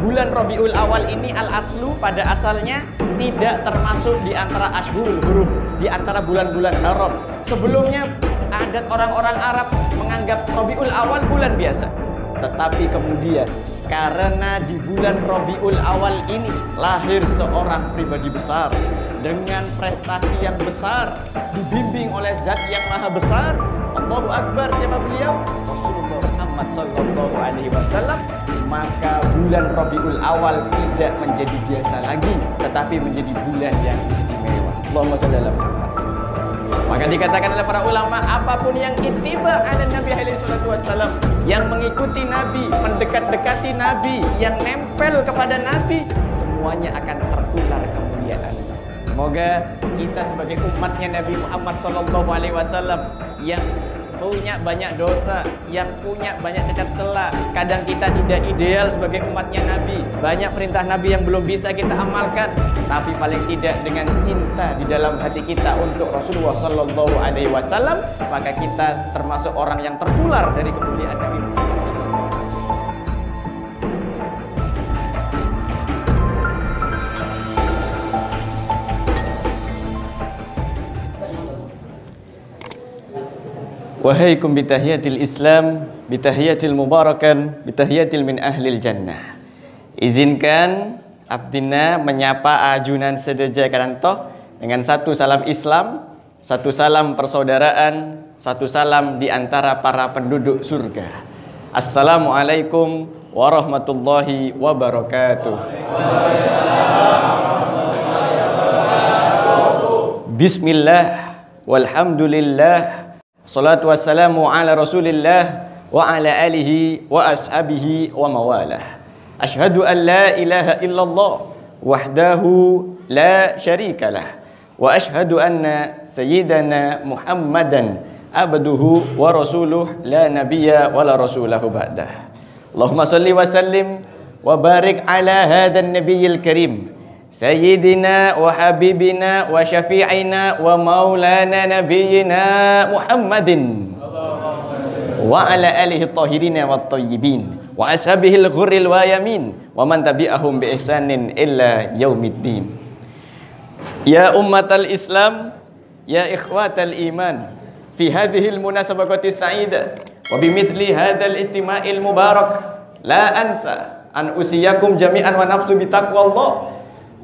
bulan Rabiul Awal ini al-aslu pada asalnya tidak termasuk di antara Ashhurul Hurum, di antara bulan-bulan haram. Sebelumnya adat orang-orang Arab menganggap Rabiul Awal bulan biasa. Tetapi kemudian karena di bulan Rabiul Awal ini lahir seorang pribadi besar dengan prestasi yang besar, dibimbing oleh Zat yang Maha Besar. Allahu Akbar, siapa beliau? Rasulullah Muhammad sallallahu alaihi wasallam. Maka bulan Rabiul Awal tidak menjadi biasa lagi, tetapi menjadi bulan yang istimewa. Allahumma shalli ala Muhammad. Maka dikatakan oleh para ulama, apapun yang ittiba ala Nabi alaihi salatu wassalam, yang mengikuti Nabi, mendekat-dekati Nabi, yang nempel kepada Nabi, semuanya akan tertular kemuliaan. Semoga kita sebagai umatnya Nabi Muhammad sallallahu alaihi wasallam yang punya banyak dosa, yang punya banyak cacat celah, kadang kita tidak ideal sebagai umatnya Nabi, banyak perintah Nabi yang belum bisa kita amalkan, tapi paling tidak dengan cinta di dalam hati kita untuk Rasulullah sallallahu alaihi wasallam, maka kita termasuk orang yang tertular dari kemuliaan Nabi Muhammad. Wahaikum bitahiyatil Islam, bitahiyatil mubarakan, bitahiyatil min ahlil jannah. Izinkan abdina menyapa ajunan sedeja karantoh dengan satu salam Islam, satu salam persaudaraan, satu salam di antara para penduduk surga. Assalamualaikum warahmatullahi wabarakatuh. Bismillah, walhamdulillah, salatu wassalamu ala rasulillah wa ala alihi wa ashabihi wa mawalah. Ashhadu an la ilaha illallah wahdahu la syarikalah wa ashhadu anna sayyidana Muhammadan abduhu wa rasuluh la nabiyya wa la rasulahu ba'dah. Allahumma salli wa sallim wa barik ala hadan nabiyil karim Sayyidina wa habibina wa syafi'ina wa maulana nabiyina Muhammadin wa ala alihi tahirina wa tayyibin wa ashabihil ghurril wayamin wa man tabi'ahum bi ihsanin illa yaumiddin. Ya ummatal Islam, ya ikhwatal iman, fi hadhil munasabati sa'idah wa bimithli hadzal istima'il mubarak la ansa an usiyakum jami'an wa nafsu bi taqwallah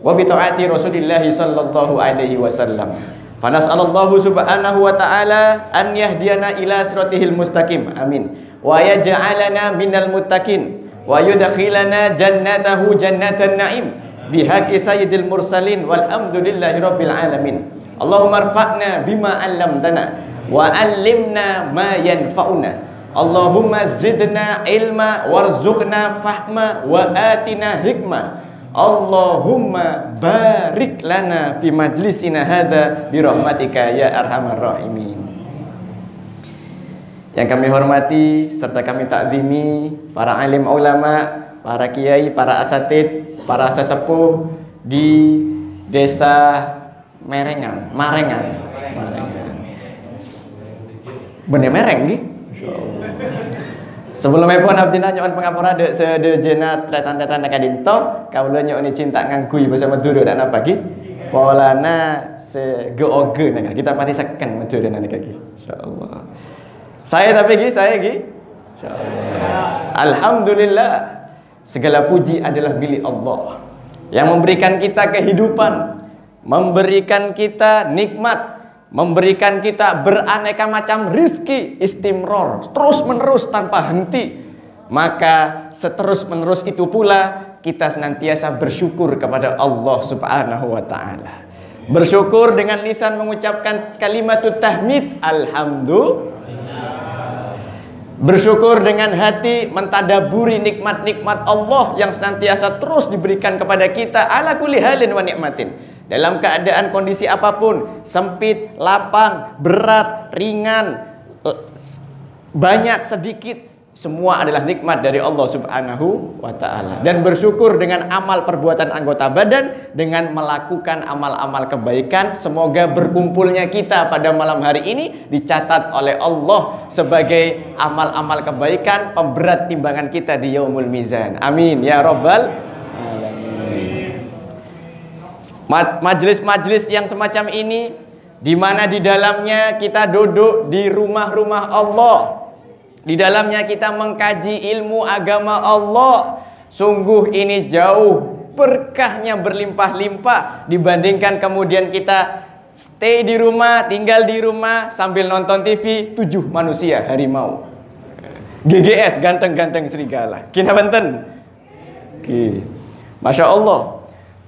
wa bi ta'ati Rasulillah sallallahu alaihi wasallam. Fa nas'alallahu subhanahu wa ta'ala an yahdiyana ila siratihil mustaqim. Amin. Wa yaj'alana minal muttaqin wa yudkhilana jannatahu jannatan na'im bihaqqi sayyidil mursalin walhamdulillahi rabbil alamin. Allahumma arfa'na bima 'allamtana wa 'allimna ma yanfa'una. Allahumma zidna ilma warzuqna fahma wa atina hikmah. Allahumma barik lana fi majlisina hadza bi rahmatika ya arhamar rahimin. Yang kami hormati serta kami takzimi para alim ulama, para kiai, para asatid, para sesepuh di desa Marengan. Bener mereng nggih? Insyaallah. Sebelumnya pun abdi nyoon pangapura de sedejena tretan-tretan kadinto kaula nyoon cinta ngangkui bersama dulu dan apa ki polana segeoge nang kita pati seken medure nang kaki insyaallah. Saya insyaallah. Alhamdulillah, segala puji adalah milik Allah yang memberikan kita kehidupan, memberikan kita nikmat, memberikan kita beraneka macam rizki istimror, terus menerus tanpa henti. Maka seterus menerus itu pula kita senantiasa bersyukur kepada Allah subhanahu wa ta'ala. Bersyukur dengan lisan mengucapkan kalimatut tahmid alhamdulillah. Bersyukur dengan hati mentadaburi nikmat-nikmat Allah yang senantiasa terus diberikan kepada kita ala kulli halin wa nikmatin. Dalam keadaan kondisi apapun, sempit, lapang, berat, ringan, banyak, sedikit, semua adalah nikmat dari Allah subhanahu wa ta'ala. Dan bersyukur dengan amal perbuatan anggota badan, dengan melakukan amal-amal kebaikan. Semoga berkumpulnya kita pada malam hari ini dicatat oleh Allah sebagai amal-amal kebaikan, pemberat timbangan kita di yaumul mizan. Amin ya rabbal Majelis-majelis yang semacam ini, di mana di dalamnya kita duduk di rumah-rumah Allah, di dalamnya kita mengkaji ilmu agama Allah, sungguh ini jauh berkahnya berlimpah-limpah dibandingkan kemudian kita stay di rumah, tinggal di rumah sambil nonton TV 7 manusia harimau. GGS, ganteng-ganteng serigala. Kina benten. Oke. Masya Allah.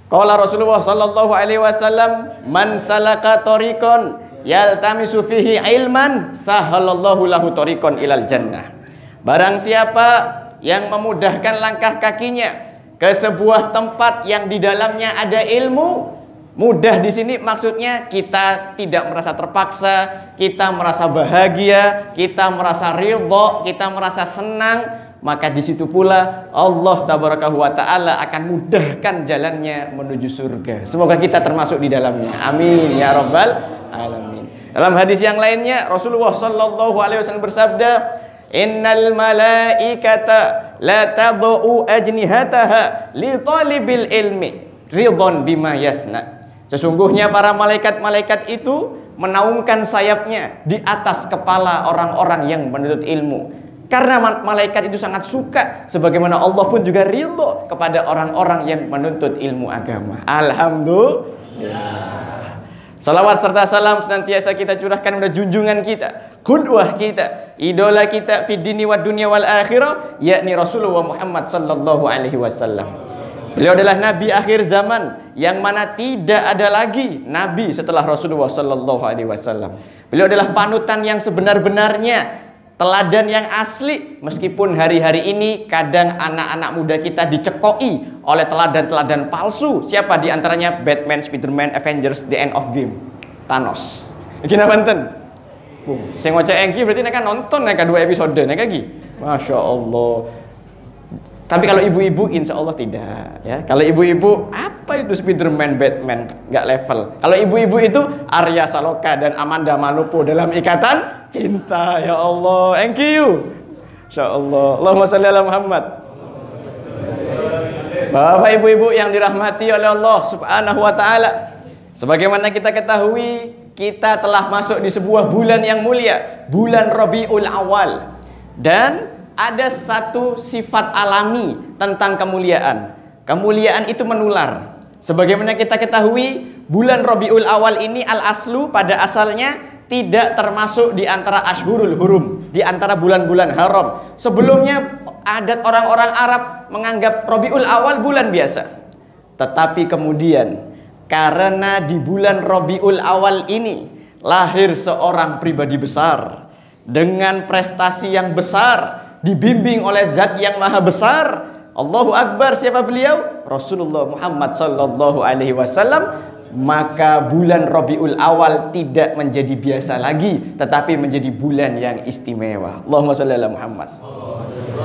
Qala Rasulullah sallallahu alaihi wasallam, man salaka tariqan yaltamisu fihi ilman sahalallahu lahu tariqan ilal jannah. Barang siapa yang memudahkan langkah kakinya ke sebuah tempat yang di dalamnya ada ilmu, mudah di sini maksudnya kita tidak merasa terpaksa, kita merasa bahagia, kita merasa ridha, kita merasa senang. Maka di situ pula Allah tabarakahu wa ta'ala akan mudahkan jalannya menuju surga. Semoga kita termasuk di dalamnya. Amin ya rabbal alamin. Dalam hadis yang lainnya Rasulullah sallallahu alaihi wasallam bersabda, innal malaikata la tad'u ajnihataha li talibil ilmi ridwan bima yasna. Sesungguhnya para malaikat-malaikat itu menaungkan sayapnya di atas kepala orang-orang yang menuntut ilmu. Karena malaikat itu sangat suka, sebagaimana Allah pun juga ridho kepada orang-orang yang menuntut ilmu agama. Alhamdulillah. Salawat serta salam senantiasa kita curahkan pada junjungan kita, qudwah kita, idola kita fid dini wad dunya wal akhirah, yakni Rasulullah Muhammad sallallahu alaihi wasallam. Beliau adalah nabi akhir zaman yang mana tidak ada lagi nabi setelah Rasulullah sallallahu alaihi wasallam. Beliau adalah panutan yang sebenar-benarnya, teladan yang asli, meskipun hari-hari ini kadang anak-anak muda kita dicekoi oleh teladan-teladan palsu. Siapa di antaranya? Batman, Spiderman, Avengers, The End of Game, Thanos. Gina banten. Saya ngoceh engki berarti mereka nonton mereka 2 episode mereka lagi. Masya Allah. Tapi kalau ibu-ibu insya Allah tidak ya. Kalau ibu-ibu apa itu Spiderman, Batman, nggak level. Kalau ibu-ibu itu Arya Saloka dan Amanda Manopo dalam ikatan cinta. Ya Allah, thank you. Insya Allah. Allahumma sholli ala Muhammad. Bapak ibu-ibu yang dirahmati oleh Allah subhanahu wa ta'ala, sebagaimana kita ketahui, kita telah masuk di sebuah bulan yang mulia, bulan Rabiul Awal. Dan ada satu sifat alami tentang kemuliaan. Kemuliaan itu menular. Sebagaimana kita ketahui, bulan Rabiul Awal ini al-aslu pada asalnya tidak termasuk di antara Ashhurul Hurum, di antara bulan-bulan haram. Sebelumnya adat orang-orang Arab menganggap Rabiul Awal bulan biasa. Tetapi kemudian karena di bulan Rabiul Awal ini lahir seorang pribadi besar dengan prestasi yang besar, dibimbing oleh zat yang maha besar. Allahu Akbar. Siapa beliau? Rasulullah Muhammad sallallahu alaihi wasallam. Maka bulan Rabiul Awal tidak menjadi biasa lagi, tetapi menjadi bulan yang istimewa. Allahumma sholli ala Muhammad.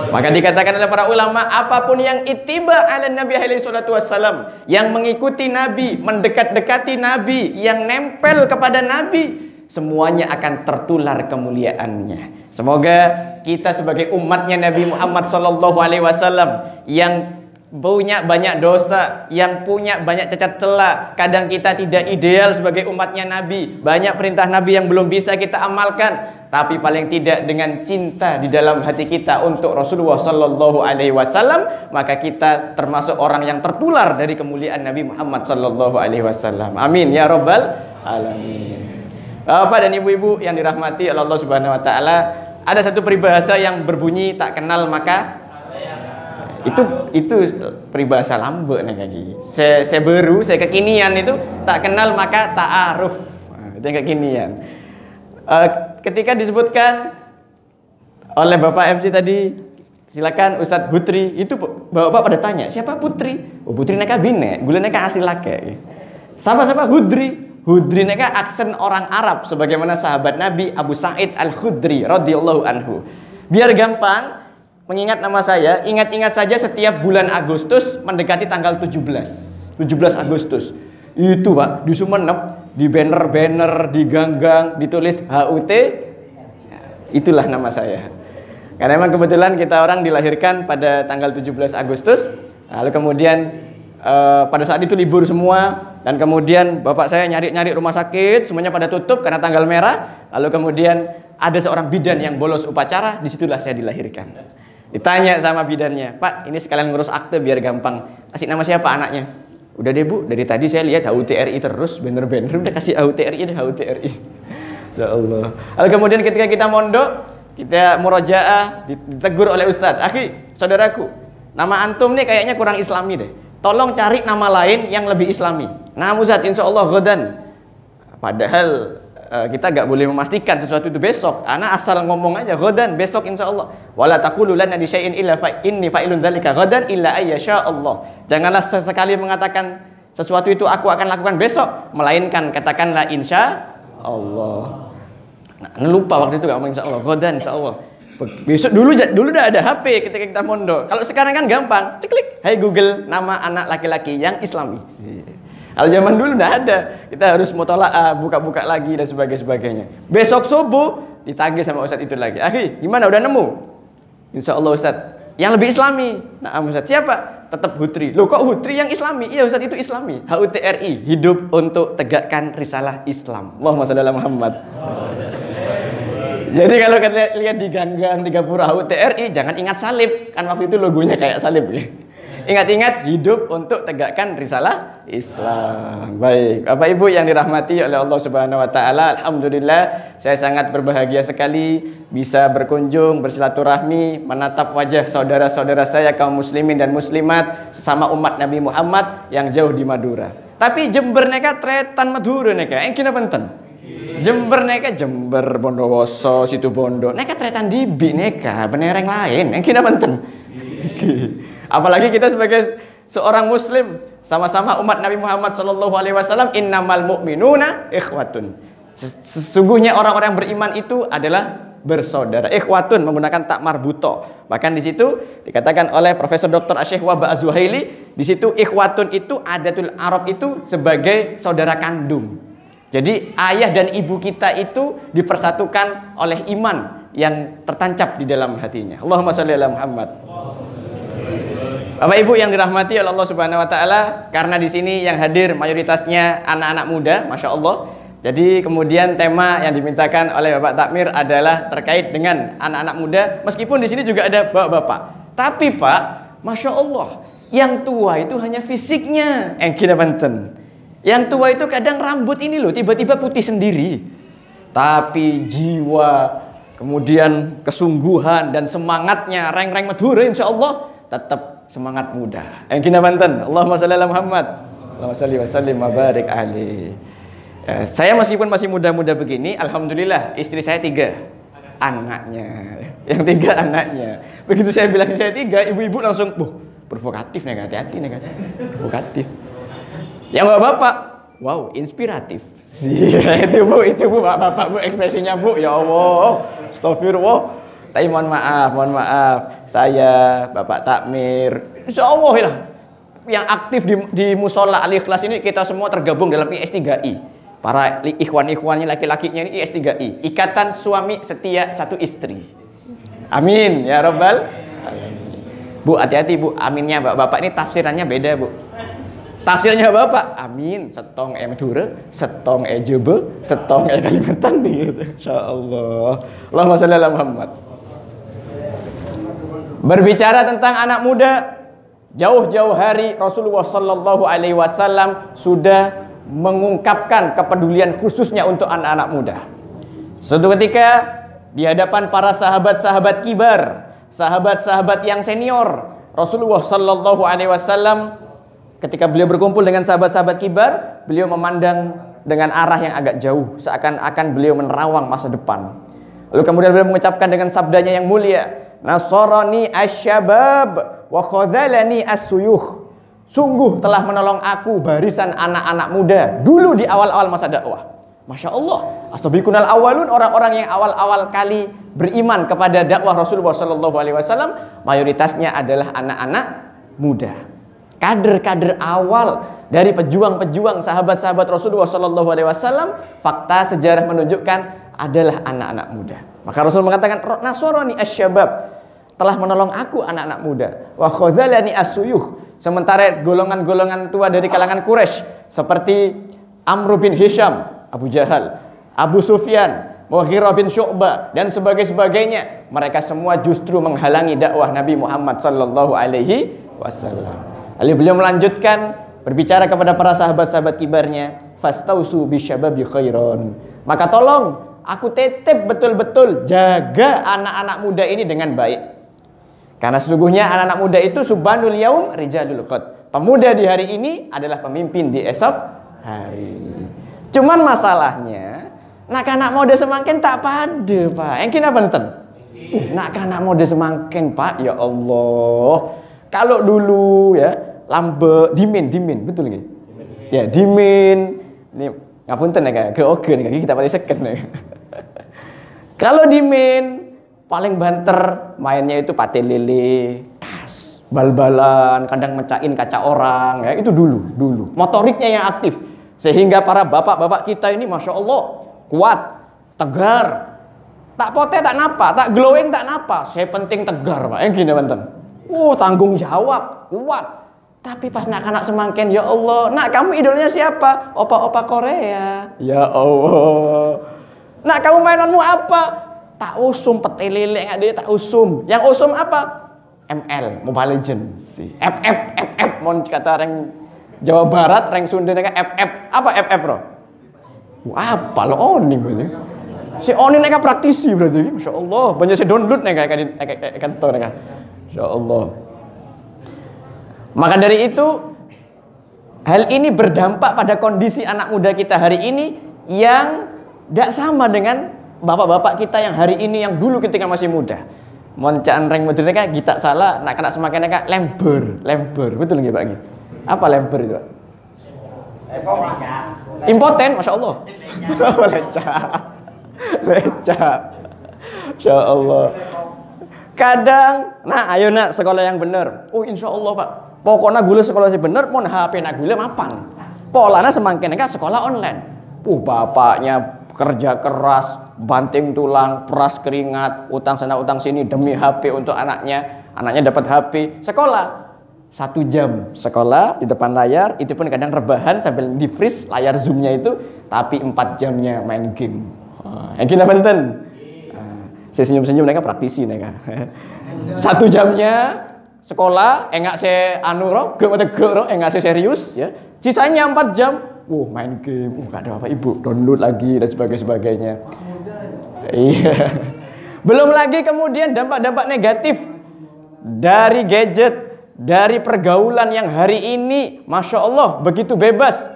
Maka dikatakan oleh para ulama, apapun yang ittiba ala Nabi alaihi salatu wassalam, yang mengikuti Nabi, mendekat-dekati Nabi, yang nempel kepada Nabi, semuanya akan tertular kemuliaannya. Semoga kita sebagai umatnya Nabi Muhammad sallallahu alaihi wasallam yang punya banyak dosa, yang punya banyak cacat celah, kadang kita tidak ideal sebagai umatnya Nabi, banyak perintah Nabi yang belum bisa kita amalkan, tapi paling tidak dengan cinta di dalam hati kita untuk Rasulullah sallallahu alaihi wasallam, maka kita termasuk orang yang tertular dari kemuliaan Nabi Muhammad sallallahu alaihi wasallam. Amin ya rabbal alamin. Bapak dan ibu-ibu yang dirahmati oleh Allah Subhanahu wa taala, ada satu peribahasa yang berbunyi tak kenal maka itu peribahasa lambe nih kaki. Saya baru, saya kekinian itu tak kenal maka ta'aruf. Nah, itu yang kekinian. Ketika disebutkan oleh Bapak MC tadi, silakan Ustadz Putri, itu Bapak pada tanya, siapa Putri? Oh, Putri neka bine, gula neka asli lake. Sama-sama Hudri. Hudri neka aksen orang Arab, sebagaimana sahabat Nabi Abu Sa'id Al-Khudri radhiyallahu anhu. Biar gampang mengingat nama saya, ingat-ingat saja setiap bulan Agustus mendekati tanggal 17 Agustus. Itu Pak, di Sumenep, di banner-banner, di gang-gang ditulis HUT, ya, itulah nama saya. Karena memang kebetulan kita orang dilahirkan pada tanggal 17 Agustus, lalu kemudian pada saat itu libur semua, dan kemudian bapak saya nyari-nyari rumah sakit, semuanya pada tutup karena tanggal merah. Lalu kemudian ada seorang bidan yang bolos upacara, disitulah saya dilahirkan. Ditanya sama bidannya, Pak, ini sekalian ngurus akte biar gampang. Kasih nama siapa anaknya? Udah deh Bu, dari tadi saya lihat HUTRI terus, bener-bener udah kasih HUTRI deh, HUTRI. Ya Allah. Lalu kemudian ketika kita mondok, kita murojaah, ditegur oleh Ustadz, akhi, saudaraku, nama antum nih kayaknya kurang islami deh. Tolong cari nama lain yang lebih islami. Nah Ustadz, insya Allah ghadan. Padahal kita gak boleh memastikan sesuatu itu besok. Ana asal ngomong aja ghadan, besok insya Allah. Wala taqulu lana di syai'in illa fa inni fa'ilun dzalika ghadan illa ayyasha Allah. Janganlah sesekali mengatakan sesuatu itu aku akan lakukan besok, melainkan katakanlah insya Allah. Nah, lupa waktu itu gak ngomong insya Allah, ghadan insya Allah. Besok dulu udah ada HP ketika kita mondok. Kalau sekarang kan gampang, klik, hai Google, nama anak laki-laki yang islami. Kalau zaman dulu enggak ada. Kita harus mutola'ah, buka-buka lagi dan sebagainya. Besok subuh ditagih sama Ustadz itu lagi. Akhi, gimana udah nemu? Insya Allah Ustadz, yang lebih islami. Nah Ustadz, siapa? Tetap Hutri. Loh kok Hutri yang islami? Iya Ustadz, itu islami. HUTRI, hidup untuk tegakkan risalah Islam. Allahumma shalli ala Muhammad. Jadi kalau kalian lihat di gang-gang di Gapura HUTRI, jangan ingat salib. Kan waktu itu logonya kayak salib ya. Ingat-ingat hidup untuk tegakkan risalah Islam. Baik, Bapak Ibu yang dirahmati oleh Allah Subhanahu wa taala, alhamdulillah saya sangat berbahagia sekali bisa berkunjung, bersilaturahmi, menatap wajah saudara-saudara saya kaum muslimin dan muslimat sesama umat Nabi Muhammad yang jauh di Madura. Tapi Jember neka tretan Madura neka, kina penten. Jember neka Jember, Bondowoso, Situbondo, neka tretan dibi neka, benereng lain, kina penten. Apalagi kita sebagai seorang muslim sama-sama umat Nabi Muhammad SAW, innamal mu'minuna ikhwatun. Sesungguhnya orang-orang beriman itu adalah bersaudara. Ikhwatun menggunakan tak marbuto. Bahkan di situ dikatakan oleh Profesor Dr. Syekh Wahbah Az-Zuhaili, di situ ikhwatun itu adatul Arab itu sebagai saudara kandung. Jadi ayah dan ibu kita itu dipersatukan oleh iman yang tertancap di dalam hatinya. Allahumma shalli ala Muhammad. Bapak Ibu yang dirahmati oleh Allah Subhanahu wa taala, karena di sini yang hadir mayoritasnya anak-anak muda, Masya Allah. Jadi kemudian tema yang dimintakan oleh Bapak Takmir adalah terkait dengan anak-anak muda, meskipun di sini juga ada bapak-bapak. Tapi Pak, Masya Allah, yang tua itu hanya fisiknya yang kita benten. Yang tua itu kadang rambut ini loh tiba-tiba putih sendiri. Tapi jiwa, kemudian kesungguhan dan semangatnya reng-reng Madura insya Allah tetap semangat muda. Yang kita banten, Allahumma shalli ala Muhammad. Allahumma shalli wa sallim wa barik alaihi. Saya meskipun masih muda-muda begini, alhamdulillah istri saya 3 anaknya. Yang 3 anaknya. Begitu saya bilang saya 3, ibu-ibu langsung, provokatif nih, hati-hati nih, provokatif. Yang bapak, wow, inspiratif. itu bu, bapak bu ekspresinya bu, ya Allah, astagfirullah. Tapi mohon maaf, saya Bapak Takmir, insya Allah lah, yang aktif di musola Al-Ikhlas ini kita semua tergabung dalam IS3I. Para ikhwan-ikhwannya laki-lakinya ini IS3I, Ikatan Suami Setia Satu Istri. Amin ya Rabbal Alamin. Bu hati-hati bu, aminnya bapak ini tafsirannya beda bu. Tafsirnya bapak, amin, setong Madura, setong Jebe, setong Kalimantan gitu. Insyaallah. Allahumma shalli ala Muhammad. Berbicara tentang anak muda, jauh-jauh hari Rasulullah Sallallahu Alaihi Wasallam sudah mengungkapkan kepedulian khususnya untuk anak-anak muda. Suatu ketika di hadapan para sahabat-sahabat kibar, sahabat-sahabat yang senior, Rasulullah Sallallahu Alaihi Wasallam ketika beliau berkumpul dengan sahabat-sahabat kibar, beliau memandang dengan arah yang agak jauh, seakan-akan beliau menerawang masa depan. Lalu kemudian beliau mengucapkan dengan sabdanya yang mulia, Nasarani asyabab wa khadhalani as-suyukh. Sungguh telah menolong aku barisan anak-anak muda dulu di awal-awal masa dakwah. Masya Allah, asabiqunal awalun, orang-orang yang awal-awal kali beriman kepada dakwah Rasulullah SAW, mayoritasnya adalah anak-anak muda. Kader-kader awal dari pejuang-pejuang sahabat-sahabat Rasulullah SAW, fakta sejarah menunjukkan adalah anak-anak muda. Maka Rasul mengatakan, Nasarani asyabab, telah menolong aku anak-anak muda. Wa khadhalani as-suyukh, Sementara golongan-golongan tua dari kalangan Quraisy seperti Amr bin Hisham, Abu Jahal, Abu Sufyan, Mughirah bin Syu'bah dan sebagainya, mereka semua justru menghalangi dakwah Nabi Muhammad sallallahu alaihi wasallam. Lalu beliau melanjutkan berbicara kepada para sahabat-sahabat kibarnya, fastausu bisyababi khairan. Maka tolong aku titip betul-betul jaga anak-anak muda ini dengan baik. Karena sesungguhnya anak-anak muda itu subhanul yaum rijalul qad. Pemuda di hari ini adalah pemimpin di esok hari. Cuman masalahnya nak anak muda semakin tak pada, Pak. Yang kena benten. Nak anak muda semakin, Pak. Ya Allah. Kalau dulu ya lambe dimin betul nggih? Ya, dimin. Ini ngapunten ya ke oke nih kita paling seken ya. Kalau dimin paling banter mainnya itu pate lele, tas, bal-balan, kadang mecahin kaca orang ya, itu dulu. Motoriknya yang aktif. Sehingga para bapak-bapak kita ini Masya Allah kuat, tegar. Tak pote tak napa, tak glowing tak napa. Saya penting tegar, Pak. Yang gini banten. Tanggung jawab, kuat. Tapi pas nak semakin, ya Allah, nak kamu idolnya siapa? Opa-opa Korea. Ya Allah. Nak kamu mainanmu apa? Tak usum pete lele nggak dia tak usum. Yang usum apa? ML, Mobile Legends. FF, mon kata orang Jawa Barat, orang Sunda nega FF. Apa FF, Bro? Apa lo oni berarti? Si oni nega praktisi berarti. Masya Allah, banyak si download nega kantor nega. Masya Allah. Maka dari itu hal ini berdampak pada kondisi anak muda kita hari ini yang tidak sama dengan bapak-bapak kita yang hari ini yang dulu ketika masih muda. Moncaan reng modern kan kita salah, nak kena semakin neka lember. Betul nggih, Pak? Apa lember itu, Pak? Impoten, Masya Allah. Leca. Masya Allah. Kadang, nah ayo nak sekolah yang benar. Insya Allah, Pak. Pokoknya gula sekolah sih benar, mau HP nak gula mapan. Polanya semakin neka sekolah online. Bapaknya kerja keras, banting tulang, peras keringat, utang sana utang sini demi HP untuk anaknya dapat HP, sekolah 1 jam sekolah di depan layar, itu pun kadang rebahan sambil di freeze layar zoomnya itu, tapi 4 jamnya main game. Yang kita benten, saya senyum-senyum mereka praktisi mereka. 1 jamnya sekolah, enggak saya enggak saya serius ya, sisanya 4 jam. Main game, gak ada apa ibu, download lagi dan sebagainya. Iya. Belum lagi kemudian dampak-dampak negatif dari gadget, dari pergaulan yang hari ini, Masya Allah, begitu bebas.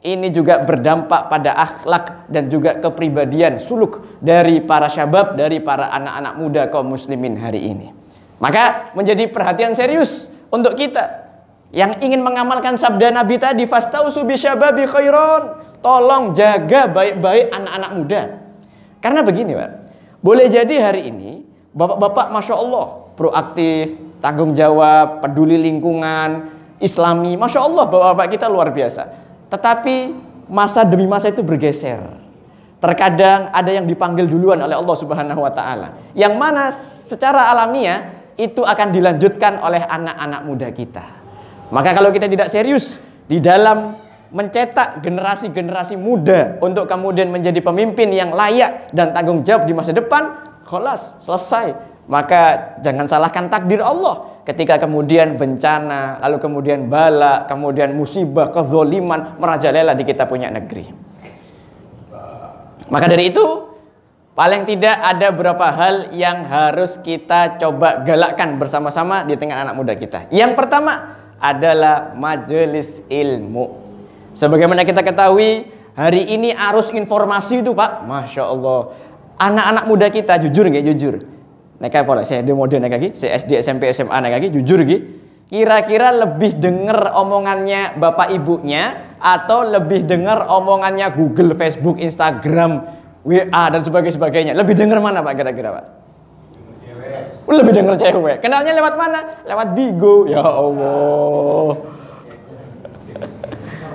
Ini juga berdampak pada akhlak dan juga kepribadian suluk dari para syabab, dari para anak-anak muda kaum muslimin hari ini. Maka menjadi perhatian serius untuk kita yang ingin mengamalkan sabda Nabi tadi, fastausu bisyababi khairan. Tolong jaga baik-baik anak-anak muda. Karena begini, Pak. Boleh jadi hari ini bapak-bapak Masya Allah proaktif, tanggung jawab, peduli lingkungan, Islami. Masya Allah bapak-bapak kita luar biasa. Tetapi masa demi masa itu bergeser. Terkadang ada yang dipanggil duluan oleh Allah Subhanahu wa taala. Yang mana secara alamiah itu akan dilanjutkan oleh anak-anak muda kita. Maka kalau kita tidak serius di dalam mencetak generasi-generasi muda untuk kemudian menjadi pemimpin yang layak dan tanggung jawab di masa depan, kholas, selesai. Maka jangan salahkan takdir Allah ketika kemudian bencana, lalu kemudian bala, kemudian musibah, kezoliman merajalela di kita punya negeri. Maka dari itu, paling tidak ada beberapa hal yang harus kita coba galakkan bersama-sama di tengah anak muda kita. Yang pertama adalah majelis ilmu. Sebagaimana kita ketahui, hari ini arus informasi itu, Pak, Masya Allah. Anak-anak muda kita, jujur nggak jujur? Neka pola, saya model neka lagi, saya SD, SMP, SMA neka lagi, jujur gitu. Kira-kira lebih dengar omongannya bapak ibunya atau lebih dengar omongannya Google, Facebook, Instagram, WA dan sebagainya? Lebih dengar mana, Pak, kira-kira, Pak? Lebih dengar cewek. Kenalnya lewat mana? Lewat Bigo. Ya Allah.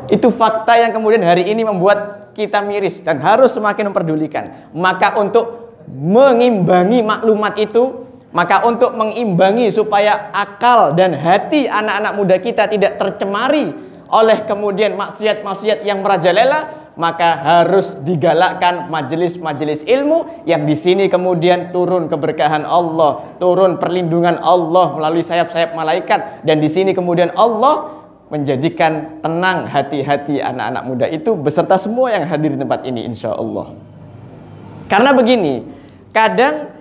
Itu fakta yang kemudian hari ini membuat kita miris dan harus semakin memperdulikan. Maka untuk mengimbangi maklumat itu, Maka untuk mengimbangi supaya akal dan hati anak-anak muda kita tidak tercemari oleh kemudian maksiat-maksiat yang merajalela, maka harus digalakkan majelis-majelis ilmu yang di sini kemudian turun keberkahan Allah, turun perlindungan Allah melalui sayap-sayap malaikat, dan di sini kemudian Allah menjadikan tenang hati-hati anak-anak muda itu beserta semua yang hadir di tempat ini insya Allah. Karena begini, kadang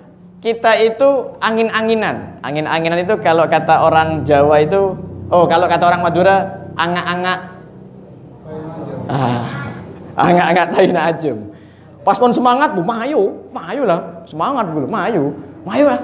kita itu angin-anginan. Angin-anginan itu kalau kata orang Jawa itu, kalau kata orang Madura, angak-angak. Angak-angak taina ajem. Pas pun semangat, bu, mayu lah, semangat dulu, mayu lah.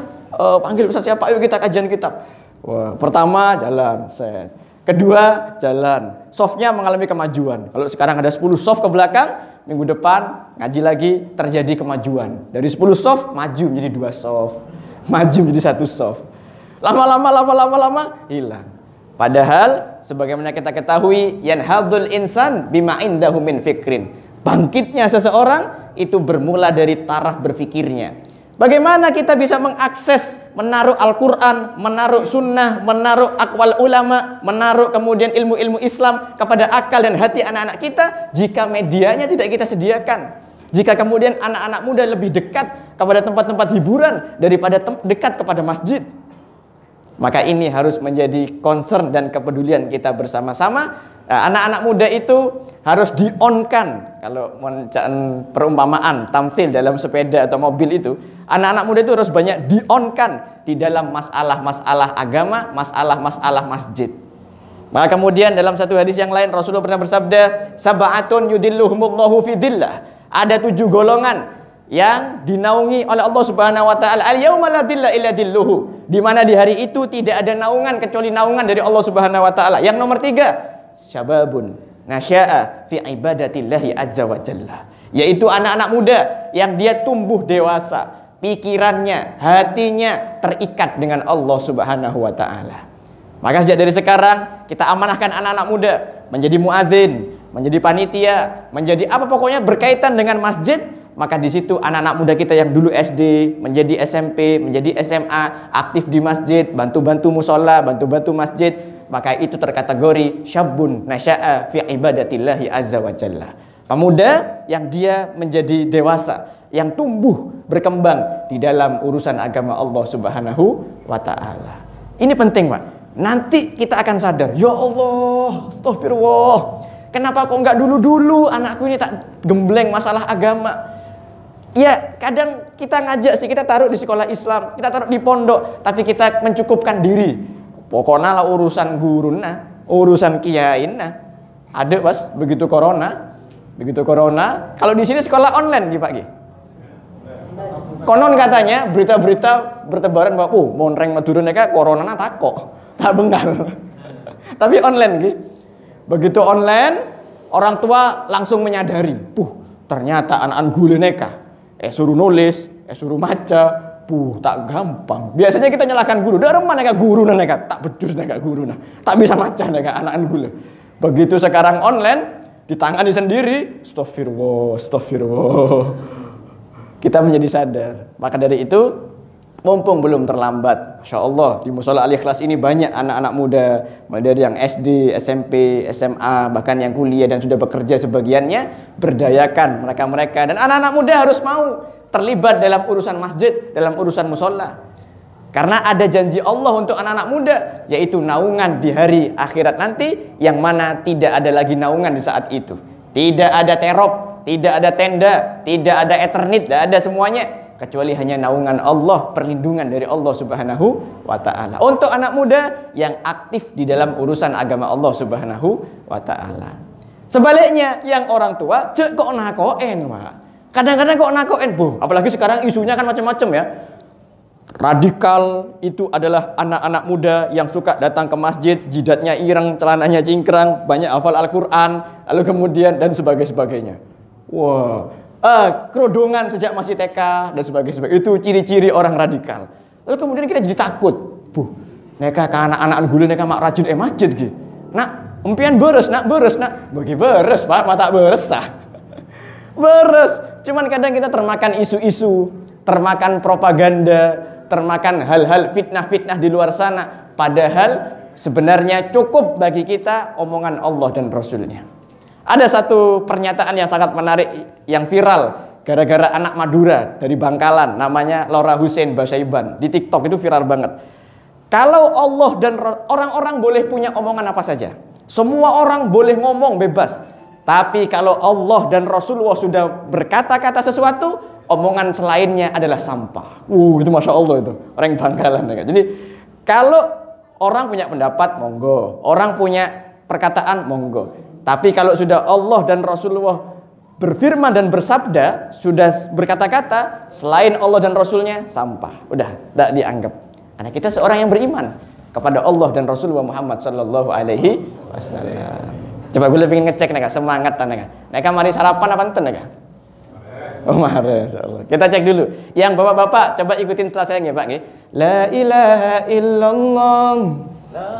Panggil Ustaz siapa? Ayo kita kajian kitab. Wah, pertama jalan, set. Kedua jalan, softnya mengalami kemajuan. Kalau sekarang ada 10 soft ke belakang, minggu depan ngaji lagi terjadi kemajuan. Dari 10 soft maju menjadi 2 soft, maju menjadi 1 soft. Lama-lama hilang. Padahal sebagaimana kita ketahui, yanhadul insan bima indahu min fikrin. Bangkitnya seseorang itu bermula dari taraf berfikirnya. Bagaimana kita bisa mengakses, menaruh Al-Quran, menaruh sunnah, menaruh akwal ulama, menaruh kemudian ilmu-ilmu Islam kepada akal dan hati anak-anak kita jika medianya tidak kita sediakan? Jika kemudian anak-anak muda lebih dekat kepada tempat-tempat hiburan daripada dekat kepada masjid, maka ini harus menjadi concern dan kepedulian kita bersama-sama. Anak-anak muda itu harus di-on-kan. Kalau perumpamaan tamthil dalam sepeda atau mobil itu, anak-anak muda itu harus banyak di-on-kan di dalam masalah-masalah agama, masalah-masalah masjid. Maka kemudian dalam satu hadis yang lain Rasulullah pernah bersabda, sab'atun yudilluhumullahu fi dhillah. Ada 7 golongan yang dinaungi oleh Allah Subhanahu wa taala. Al-yauma la dhilla illa dhilluhu. Di mana di hari itu tidak ada naungan kecuali naungan dari Allah Subhanahu wa taala. Yang nomor 3, syababun nasya'a fi ibadatillahi azza wa jalla, yaitu anak-anak muda yang dia tumbuh dewasa, pikirannya, hatinya terikat dengan Allah Subhanahu wa taala. Maka sejak dari sekarang kita amanahkan anak-anak muda menjadi muadzin, menjadi panitia, menjadi apa pokoknya berkaitan dengan masjid. Maka di situ anak-anak muda kita yang dulu SD, menjadi SMP, menjadi SMA, aktif di masjid, bantu-bantu musola, bantu-bantu masjid, maka itu terkategori syabun nasya'a fi ibadatillahi azza wa jalla. Pemuda yang dia menjadi dewasa, yang tumbuh berkembang di dalam urusan agama Allah Subhanahu wa taala. Ini penting, Pak. Nanti kita akan sadar, ya Allah, astagfirullah. Kenapa kok enggak dulu-dulu anakku ini tak gembleng masalah agama? Ya, kadang kita ngajak sih, kita taruh di sekolah Islam, kita taruh di pondok, tapi kita mencukupkan diri. Pokoknya lah urusan guruna, urusan kiaina. Ada pas begitu corona, kalau di sini sekolah online Pak Gi. Konon katanya berita-berita bertebaran bahwa monreng Madura neka corona na takok, tak bengal. Tapi online Gi. Begitu online, orang tua langsung menyadari, ternyata anak-anak gule neka suruh nulis, suruh maca, tak gampang. Biasanya kita nyalahkan guru. Dari mana neka guru neka tak becus neka guru tak bisa maca neka anak-anak gule. Begitu sekarang online ditangani sendiri, astagfirullah. Kita menjadi sadar. Maka dari itu, mumpung belum terlambat, Masya Allah, di Mushola Al-Ikhlas ini banyak anak-anak muda, dari yang SD, SMP, SMA, bahkan yang kuliah dan sudah bekerja sebagiannya, berdayakan mereka-mereka. Dan anak-anak muda harus mau terlibat dalam urusan masjid, dalam urusan mushola. Karena ada janji Allah untuk anak-anak muda, yaitu naungan di hari akhirat nanti, yang mana tidak ada lagi naungan di saat itu. Tidak ada terop, tidak ada tenda, tidak ada eternit, tidak ada semuanya, kecuali hanya naungan Allah, perlindungan dari Allah Subhanahu wa ta'ala. Untuk anak muda yang aktif di dalam urusan agama Allah Subhanahu wa ta'ala. Sebaliknya, yang orang tua, kok nakoen, Pak. Kadang-kadang kok nakoen, apalagi sekarang isunya kan macam-macam ya. Radikal itu adalah anak-anak muda yang suka datang ke masjid, jidatnya ireng, celananya cingkrang, banyak hafal Al-Quran, lalu kemudian dan sebagainya. Wah, kerodongan sejak masih TK dan sebagainya. Itu ciri-ciri orang radikal. Lalu kemudian kita jadi takut. Neka ke anak-anak gula neka mak rajin masjid gitu. Nak, empian beres nak. Bagi beres, Pak, mata beres sah. Beres. Cuman kadang kita termakan isu-isu, termakan propaganda, termakan hal-hal fitnah-fitnah di luar sana. Padahal sebenarnya cukup bagi kita omongan Allah dan Rasulnya. Ada satu pernyataan yang sangat menarik yang viral gara-gara anak Madura dari Bangkalan, namanya Laura Hussein Basaiban. Di TikTok itu viral banget. Kalau Allah dan orang-orang boleh punya omongan apa saja, semua orang boleh ngomong bebas. Tapi kalau Allah dan Rasulullah sudah berkata-kata sesuatu, omongan selainnya adalah sampah. Itu Masya Allah itu orang Bangkalan. Jadi kalau orang punya pendapat, monggo. Orang punya perkataan, monggo. Tapi kalau sudah Allah dan Rasulullah berfirman dan bersabda, sudah berkata-kata, selain Allah dan Rasulnya, sampah. Udah, tidak dianggap. Karena kita seorang yang beriman kepada Allah dan Rasulullah Muhammad sallallahu alaihi wasallam. Coba gue pengen ngecek nih, semangat nih. Neka mari sarapan apa enten nih? Oh, mari insyaallah. Kita cek dulu. Yang bapak-bapak coba ikutin setelah saya ya, Pak nggih. La ilaha illallah. La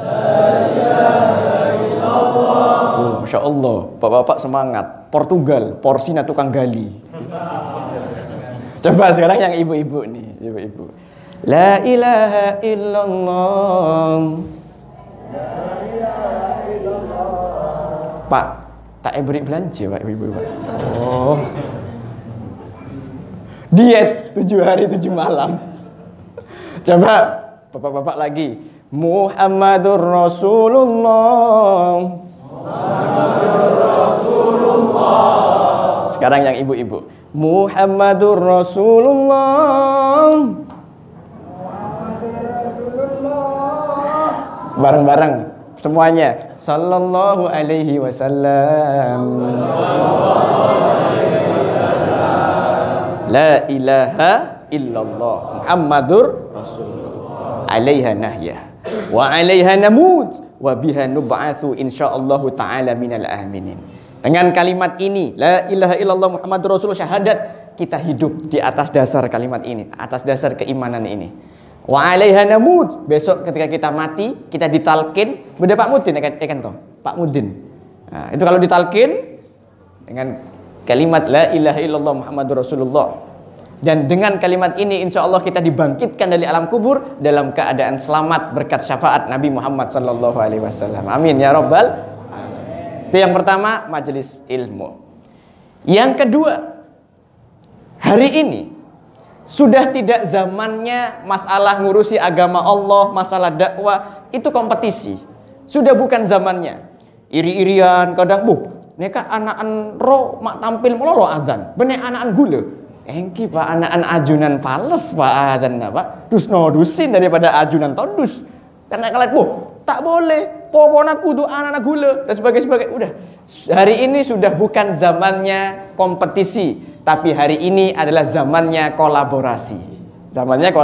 ilaha illallah. Masya Allah, bapak-bapak semangat. Portugal, Porsina tukang gali. Coba sekarang yang ibu-ibu nih, ibu-ibu. La ilaha illallah. La ilaha illallah. Pak, tak beri belanja Pak, ibu-ibu Pak. Oh. Diet 7 hari 7 malam. Coba bapak-bapak lagi. Muhammadur Rasulullah. Muhammadur Rasulullah. Sekarang yang ibu-ibu. Muhammadur Rasulullah. Bareng-bareng semuanya. Sallallahu alaihi wasallam. La ilaha illallah Muhammadur Rasulullah. Alaiha nahyah wa alaiha namut wa biha nub'atsu insyaallah taala minal aminin. Dengan kalimat ini, la ilaha illallah Muhammadur Rasulullah, syahadat, kita hidup di atas dasar kalimat ini, atas dasar keimanan ini. Wa alaiha namut, besok ketika kita mati, kita ditalkin, beda Pak Mudin kan toh? Pak Mudin. Nah, itu kalau ditalkin dengan kalimat la ilaha illallah Muhammadur Rasulullah. Dan dengan kalimat ini insya Allah kita dibangkitkan dari alam kubur dalam keadaan selamat berkat syafaat Nabi Muhammad sallallahu alaihi wasallam. Amin ya rabbal alamin. Itu yang pertama, majelis ilmu. Yang kedua, hari ini sudah tidak zamannya masalah ngurusi agama Allah, masalah dakwah itu kompetisi. Sudah bukan zamannya. Iri-irian kadang, neka anak-an ro mak tampil melolo adzan. Benek anak-an gula. Engki Pak anak-an ajunan pales Pak adzan Pak. Dus dusin daripada ajunan todus. Karena kalian tak boleh. Pokoknya kudu anak-anak gula dan sebagainya. Udah. Hari ini sudah bukan zamannya kompetisi, tapi hari ini adalah zamannya kolaborasi. Zamannya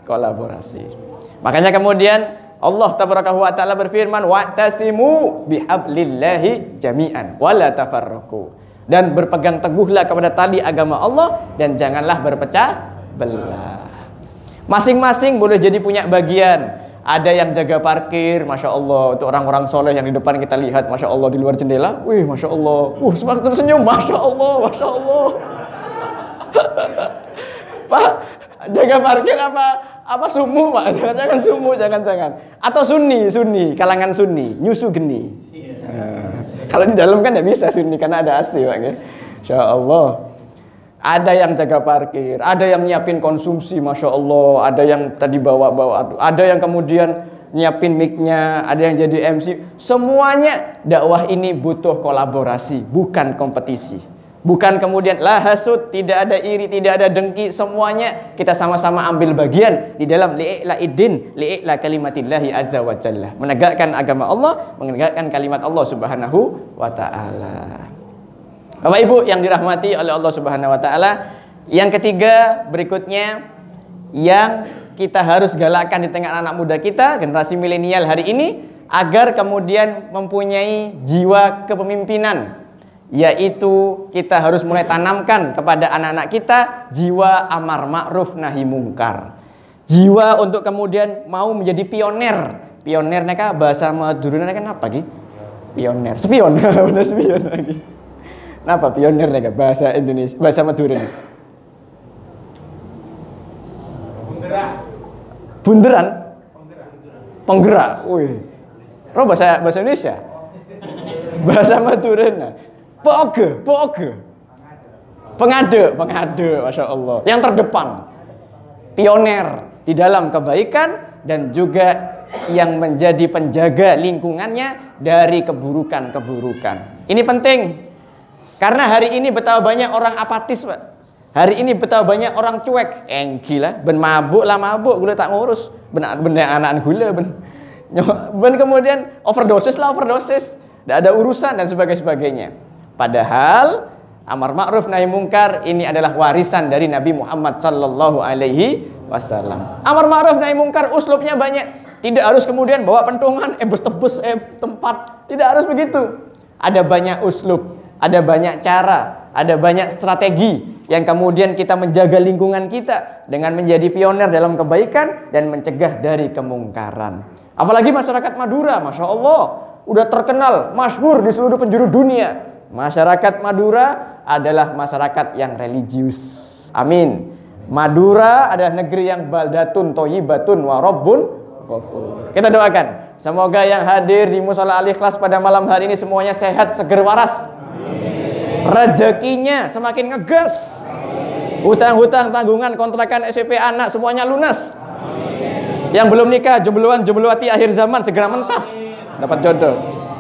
kolaborasi. Makanya kemudian Allah tabaraka wa taala berfirman, wa'tasimu bihablillahi jami'an wala tafarraqu. Dan berpegang teguhlah kepada tali agama Allah dan janganlah berpecah belah. Masing-masing boleh jadi punya bagian. Ada yang jaga parkir, Masya Allah. Untuk orang-orang soleh yang di depan kita lihat, Masya Allah, di luar jendela. Wih, Masya Allah. Semakin tersenyum, Masya Allah, Masya Allah. Pak, jaga parkir apa sumu Pak? Jangan sumu, jangan. Atau sunni, kalangan sunni, nyusu geni. Kalau di dalam kan tidak bisa sunni karena ada AC Pak. Masya Allah. Ada yang jaga parkir, ada yang nyiapin konsumsi, Masya Allah. Ada yang tadi bawa, ada yang kemudian nyiapin mic-nya, ada yang jadi MC. Semuanya dakwah ini butuh kolaborasi, bukan kompetisi. Bukan kemudian lah hasud, tidak ada iri, tidak ada dengki. Semuanya kita sama-sama ambil bagian di dalam li'la kalimatillahi azza wa jalla. Menegakkan agama Allah, menegakkan kalimat Allah subhanahu wa ta'ala. Bapak Ibu yang dirahmati oleh Allah Subhanahu wa taala, yang ketiga berikutnya yang kita harus galakkan di tengah anak muda kita, generasi milenial hari ini, agar kemudian mempunyai jiwa kepemimpinan, yaitu kita harus mulai tanamkan kepada anak-anak kita jiwa amar ma'ruf nahi mungkar. Jiwa untuk kemudian mau menjadi pioner. Pioner neka bahasa Madura kan apa lagi? Pioner. Spion. Benar spion lagi. Kenapa pionir nih bahasa Indonesia, bahasa Madura nih? Bunderan? Penggerak. Wih. Roh bahasa Indonesia. Bahasa Madura. Poge. Pengade, Masya Allah. Yang terdepan. Pioner di dalam kebaikan dan juga yang menjadi penjaga lingkungannya dari keburukan-keburukan. Ini penting. Karena hari ini betapa banyak orang apatis, Pak. Hari ini betapa banyak orang cuek. Gila, ben mabuk, gula tak ngurus. Benar anak gula, ben kemudian overdosis. Tidak ada urusan dan sebagainya. Padahal amar ma'ruf nahi mungkar ini adalah warisan dari Nabi Muhammad sallallahu alaihi wasallam. Amar ma'ruf nahi mungkar uslubnya banyak. Tidak harus kemudian bawa pentungan, tebus tempat. Tidak harus begitu. Ada banyak uslub, ada banyak cara, ada banyak strategi yang kemudian kita menjaga lingkungan kita dengan menjadi pioner dalam kebaikan dan mencegah dari kemungkaran. Apalagi masyarakat Madura, Masya Allah, udah terkenal, masyhur di seluruh penjuru dunia. Masyarakat Madura adalah masyarakat yang religius. Amin. Madura adalah negeri yang baldatun thayyibatun wa rabbun ghafur. Kita doakan semoga yang hadir di Mushola Al-Ikhlas pada malam hari ini semuanya sehat, seger waras. Amin. Rezekinya semakin ngegas. Hutang-hutang, tanggungan, kontrakan, SPP anak semuanya lunas. Amin. Yang belum nikah, jombloati akhir zaman segera mentas, dapat jodoh.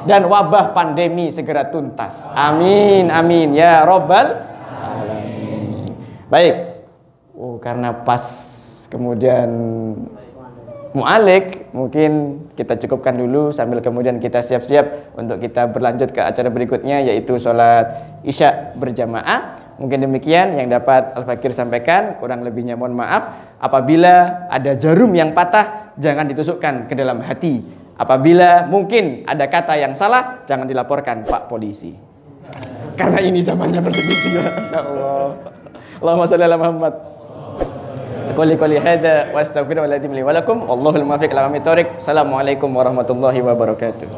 Dan wabah pandemi segera tuntas. Amin, amin ya robbal alamin. Baik. Karena pas kemudian mu'alik, mungkin kita cukupkan dulu sambil kemudian kita siap-siap untuk kita berlanjut ke acara berikutnya, yaitu sholat isya berjamaah. Mungkin demikian yang dapat Al-Fakir sampaikan. Kurang lebihnya mohon maaf. Apabila ada jarum yang patah, jangan ditusukkan ke dalam hati. Apabila mungkin ada kata yang salah, jangan dilaporkan Pak Polisi. Karena ini zamannya persekusi, Masya Allah. Allahumma sholli ala Muhammad. Quli hadza wa astaghfirullahaladzim li wa lakum. Wallahul muwaffiq ila aqwamit thoriq. Assalamualaikum warahmatullahi wabarakatuh.